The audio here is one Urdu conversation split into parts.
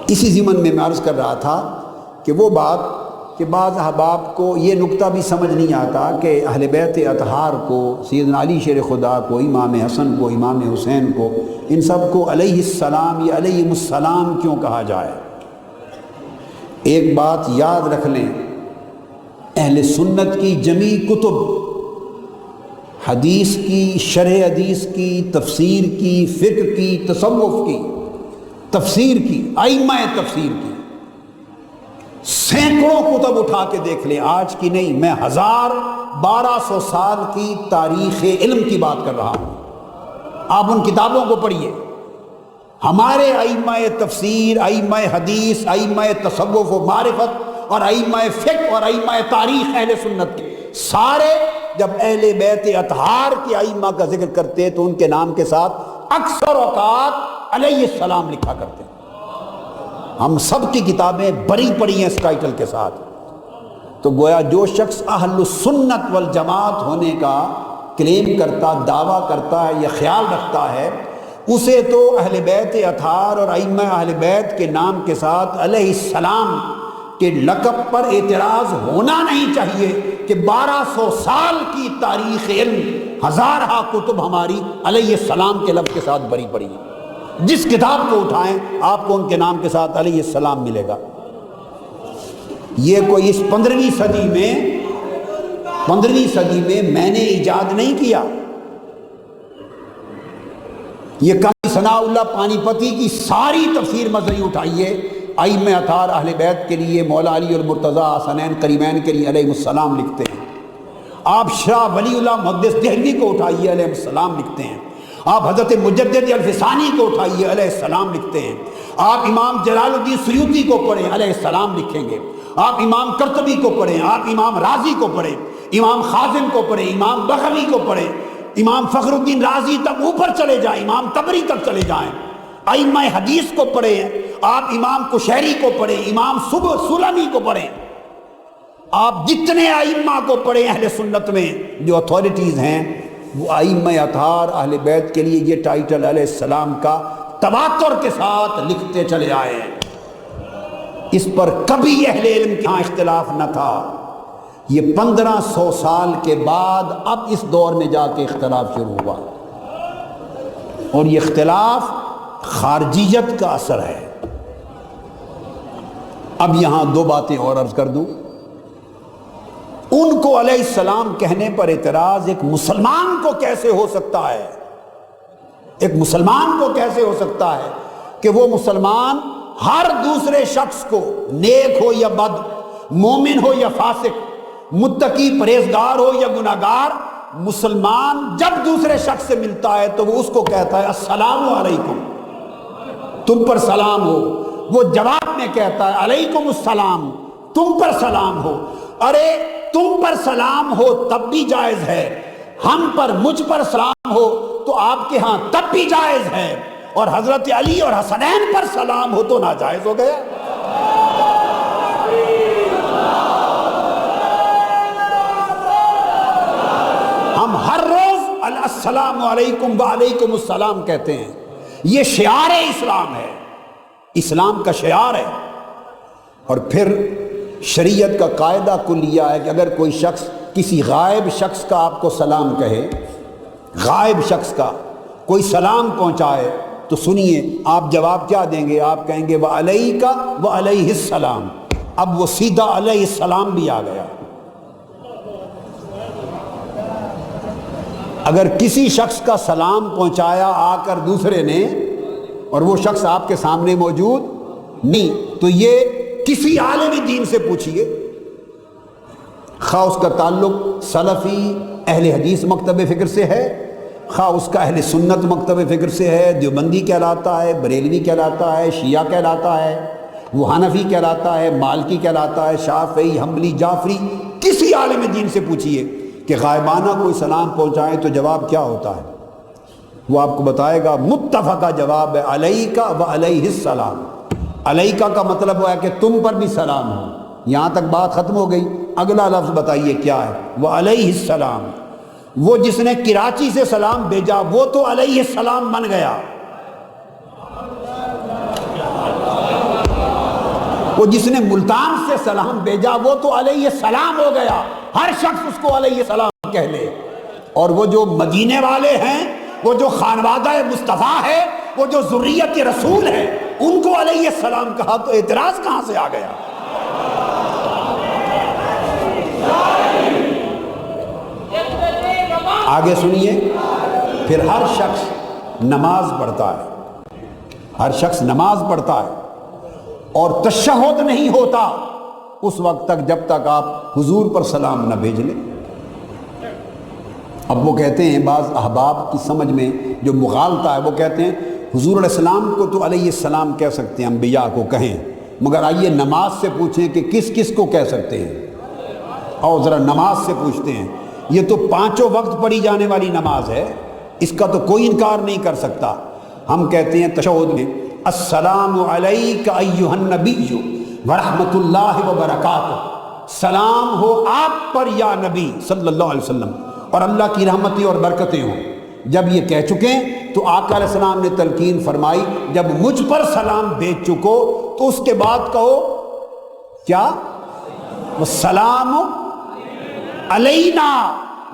اسی ضمن میں عرض کر رہا تھا کہ وہ بات کہ بعض احباب کو یہ نقطہ بھی سمجھ نہیں آتا کہ اہل بیت اطہار کو، سیدنا علی شیر خدا کو، امام حسن کو، امام حسین کو، ان سب کو علیہ السلام یا علیہم السلام کیوں کہا جائے۔ ایک بات یاد رکھ لیں، اہل سنت کی جمیع کتب، حدیث کی، شرح حدیث کی، تفسیر کی، فقہ کی، تصوف کی، تفسیر کی، ائمہ تفسیر کی، سینکڑوں کتب اٹھا کے دیکھ لیں، آج کی نہیں، میں 1200 سال کی تاریخ علم کی بات کر رہا ہوں۔ آپ ان کتابوں کو پڑھیے، ہمارے ائمہ تفسیر، ائمہ حدیث، ائمہ تصوف و معرفت اور ائمہ فقہ اور ائمہ تاریخ اہل سنت کے سارے جب اہل بیت اطہار کے ائمہ کا ذکر کرتے تو ان کے نام کے ساتھ اکثر اوقات علیہ السلام لکھا کرتے۔ ہم سب کی کتابیں بری پڑی ہیں اس ٹائٹل کے ساتھ۔ تو گویا جو شخص اہل السنت والجماعت ہونے کا کلیم کرتا، دعویٰ کرتا ہے یا خیال رکھتا ہے، اسے تو اہل بیت اطہار اور ائمہ اہل بیت کے نام کے ساتھ علیہ السلام کے لقب پر اعتراض ہونا نہیں چاہیے کہ 1200 سال کی تاریخ علم، ہزارہ کتب ہماری علیہ السلام کے لفظ کے ساتھ بری پڑی ہیں۔ جس کتاب کو اٹھائیں آپ کو ان کے نام کے ساتھ علیہ السلام ملے گا۔ یہ کوئی اس 15ویں صدی میں میں نے ایجاد نہیں کیا۔ یہ قاضی ثناء اللہ پانی پتی کی ساری تفسیر مظہری اٹھائیے، ائمہ اطہار اہل بیت کے لیے، مولا علی المرتضیٰ حسنین کریمین کے لیے علیہ السلام لکھتے ہیں۔ آپ شاہ ولی اللہ محدث دہلوی کو اٹھائیے، علیہ السلام لکھتے ہیں۔ آپ حضرت مجدد الفسانی کو اٹھائیے، علیہ السلام لکھتے ہیں۔ آپ امام جلال الدین سیوطی کو پڑھیں، علیہ السلام لکھیں گے۔ آپ امام قرطبی کو پڑھیں، آپ امام رازی کو پڑھیں، امام خازن کو پڑھیں، امام بغوی کو پڑھیں، امام فخر الدین رازی تک اوپر چلے جائیں، امام طبری تک چلے جائیں، ائمہ حدیث کو پڑھیں، آپ امام کشیری کو پڑھیں، امام سلمی کو پڑھیں، آپ جتنے ائمہ کو پڑھیں اہل سنت میں جو اتھارٹیز ہیں، وہ ائمہ اطہار اہل بیت کے لیے یہ ٹائٹل علیہ السلام کا تواتر کے ساتھ لکھتے چلے آئے ہیں۔ اس پر کبھی اہل علم کا اختلاف نہ تھا۔ یہ 1500 سال کے بعد اب اس دور میں جا کے اختلاف شروع ہوا، اور یہ اختلاف خارجیت کا اثر ہے۔ اب یہاں دو باتیں اور عرض کر دوں۔ ان کو علیہ السلام کہنے پر اعتراض ایک مسلمان کو کیسے ہو سکتا ہے؟ ایک مسلمان کو کیسے ہو سکتا ہے کہ وہ مسلمان ہر دوسرے شخص کو، نیک ہو یا بد، مومن ہو یا فاسق، متقی پرہیزگار ہو یا گناہگار، مسلمان جب دوسرے شخص سے ملتا ہے تو وہ اس کو کہتا ہے السلام علیکم، تم پر سلام ہو۔ وہ جواب میں کہتا ہے علیکم السلام، تم پر سلام ہو۔ ارے تم پر سلام ہو تب بھی جائز ہے، ہم پر، مجھ پر سلام ہو تو آپ کے ہاں تب بھی جائز ہے، اور حضرت علی اور حسنین پر سلام ہو تو ناجائز ہو گیا۔ ہم ہر روز السلام علیکم وعلیکم السلام کہتے ہیں، یہ شعار اسلام ہے، اسلام کا شعار ہے۔ اور پھر شریعت کا قاعدہ کلیہ ہے کہ اگر کوئی شخص کسی غائب شخص کا آپ کو سلام کہے، غائب شخص کا کوئی سلام پہنچائے، تو سنیے آپ جواب کیا دیں گے؟ آپ کہیں گے وعلیکہ وعلیہ السلام۔ اب وہ سیدھا علیہ السلام بھی آ گیا۔ اگر کسی شخص کا سلام پہنچایا آ کر دوسرے نے، اور وہ شخص آپ کے سامنے موجود نہیں، تو یہ کسی عالم دین سے پوچھئے، خواہ اس کا تعلق سلفی اہل حدیث مکتب فکر سے ہے، خواہ اس کا اہل سنت مکتب فکر سے ہے، دیوبندی کہلاتا ہے، بریلوی کہلاتا ہے، شیعہ کہلاتا ہے، وہ حنفی کہلاتا ہے، مالکی کہلاتا ہے، شافعی، حنبلی، جعفری، کسی عالم دین سے پوچھئے کہ غائبانہ کوئی سلام پہنچائیں تو جواب کیا ہوتا ہے؟ وہ آپ کو بتائے گا متفقہ جواب ہے علیکہ وعلیہ السلام۔ علیکہ کا مطلب ہوا ہے کہ تم پر بھی سلام ہو، یہاں تک بات ختم ہو گئی۔ اگلا لفظ بتائیے کیا ہے؟ وعلیہ السلام۔ وہ جس نے کراچی سے سلام بھیجا وہ تو علیہ السلام بن گیا، وہ جس نے ملتان سے سلام بھیجا وہ تو علیہ السلام ہو گیا، ہر شخص اس کو علیہ السلام کہہ لے۔ اور وہ جو مدینے والے ہیں، وہ جو خانوادہ مصطفیٰ ہے، وہ جو ذریت رسول ہے، ان کو علیہ السلام کہا تو اعتراض کہاں سے آ گیا؟ آگے سنیے، پھر ہر شخص نماز پڑھتا ہے، ہر شخص نماز پڑھتا ہے اور تشہد نہیں ہوتا اس وقت تک جب تک آپ حضور پر سلام نہ بھیج لیں۔ اب وہ کہتے ہیں بعض احباب کی سمجھ میں جو مغالطہ ہے، وہ کہتے ہیں حضور علیہ السلام کو تو علیہ السلام کہہ سکتے ہیں، انبیاء کو کہیں، مگر آئیے نماز سے پوچھیں کہ کس کس کو کہہ سکتے ہیں؟ اور ذرا نماز سے پوچھتے ہیں، یہ تو پانچوں وقت پڑھی جانے والی نماز ہے، اس کا تو کوئی انکار نہیں کر سکتا۔ ہم کہتے ہیں تشہد میں السلام علیک ایھا النبی ورحمۃ اللہ وبرکاتہ، سلام ہو آپ پر یا نبی صلی اللہ علیہ وسلم، اور اللہ کی رحمتیں اور برکتیں ہوں۔ جب یہ کہہ چکے تو آقا علیہ السلام نے تلقین فرمائی جب مجھ پر سلام بھیج چکو تو اس کے بعد کہو کیا؟ والسلام علینا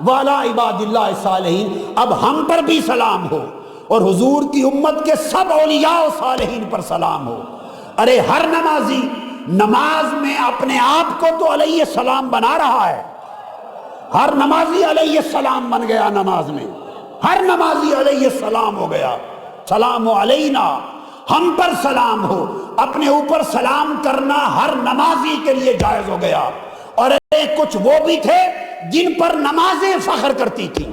وعلی عباد اللہ الصالحین، اب ہم پر بھی سلام ہو اور حضور کی امت کے سب اولیاء و صالحین پر سلام ہو۔ ارے ہر نمازی نماز میں اپنے آپ کو تو علیہ السلام بنا رہا ہے، ہر نمازی علیہ السلام بن گیا، نماز میں ہر نمازی علیہ السلام ہو گیا۔ سلام علینا، ہم پر سلام ہو، اپنے اوپر سلام کرنا ہر نمازی کے لیے جائز ہو گیا۔ اور کچھ وہ بھی تھے جن پر نمازیں فخر کرتی تھی،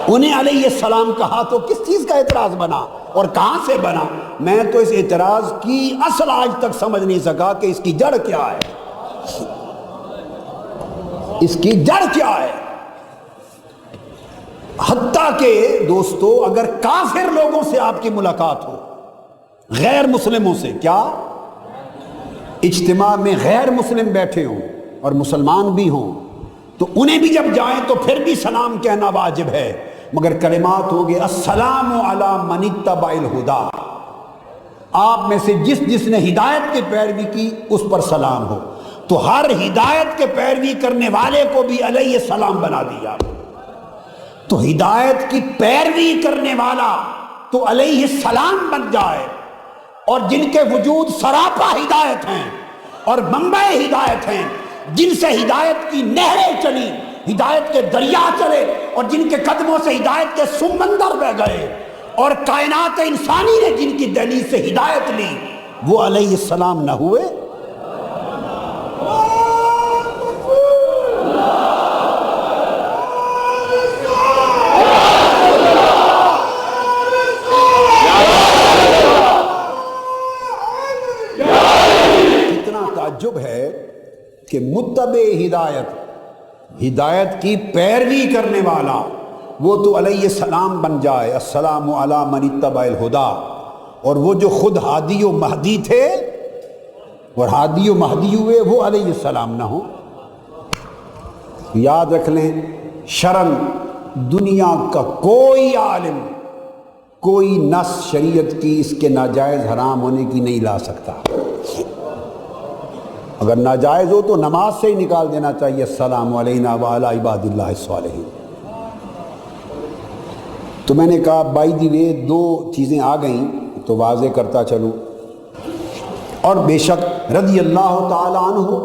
انہیں علیہ السلام کہا تو کس چیز کا اعتراض بنا اور کہاں سے بنا؟ میں تو اس اعتراض کی اصل آج تک سمجھ نہیں سکا کہ اس کی جڑ کیا ہے، اس کی جڑ کیا ہے۔ حتیٰ کہ دوستو اگر کافر لوگوں سے آپ کی ملاقات ہو، غیر مسلموں سے، کیا اجتماع میں غیر مسلم بیٹھے ہوں اور مسلمان بھی ہوں تو انہیں بھی جب جائیں تو پھر بھی سلام کہنا واجب ہے، مگر کلمات ہوگے السلام علی من اتبع الہدی، آپ میں سے جس نے ہدایت کی پیروی کی اس پر سلام ہو، تو ہر ہدایت کے پیروی کرنے والے کو بھی علیہ السلام بنا دیا۔ تو ہدایت کی پیروی کرنے والا تو علیہ السلام بن جائے، اور جن کے وجود سراپا ہدایت ہیں اور منبع ہدایت ہیں، جن سے ہدایت کی نہریں چلی، ہدایت کے دریا چلے، اور جن کے قدموں سے ہدایت کے سمندر بہ گئے، اور کائنات انسانی نے جن کی دہلیز سے ہدایت لی، وہ علیہ السلام نہ ہوئے؟ تعجب ہے کہ متبع ہدایت، ہدایت کی پیروی کرنے والا، وہ تو علیہ السلام بن جائے، السلام علی من اتبع الہدی، اور وہ جو خود ہادی و مہدی تھے اور ہادی و مہدی ہوئے وہ علیہ السلام نہ ہو۔ یاد رکھ لیں، شرن دنیا کا کوئی عالم کوئی نص شریعت کی اس کے ناجائز حرام ہونے کی نہیں لا سکتا۔ اگر ناجائز ہو تو نماز سے ہی نکال دینا چاہیے، السلام علینا وعلی عباد اللہ الصالحین۔ تو میں نے کہا بائی دی وے دو چیزیں آ گئیں تو واضح کرتا چلوں، اور بے شک رضی اللہ تعالی عنہ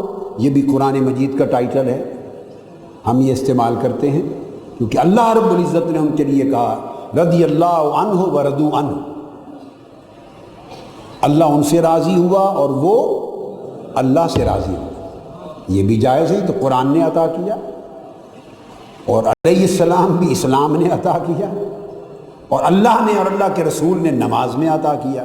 یہ بھی قرآن مجید کا ٹائٹل ہے، ہم یہ استعمال کرتے ہیں کیونکہ اللہ رب العزت نے ان کے لیے کہا رضی اللہ عنہ ورضوا عنہ، اللہ ان سے راضی ہوا اور وہ اللہ سے راضی ہوا، یہ بھی جائز ہے، تو قرآن نے عطا کیا، اور علیہ السلام بھی اسلام نے عطا کیا، اور اللہ نے اور اللہ کے رسول نے نماز میں عطا کیا۔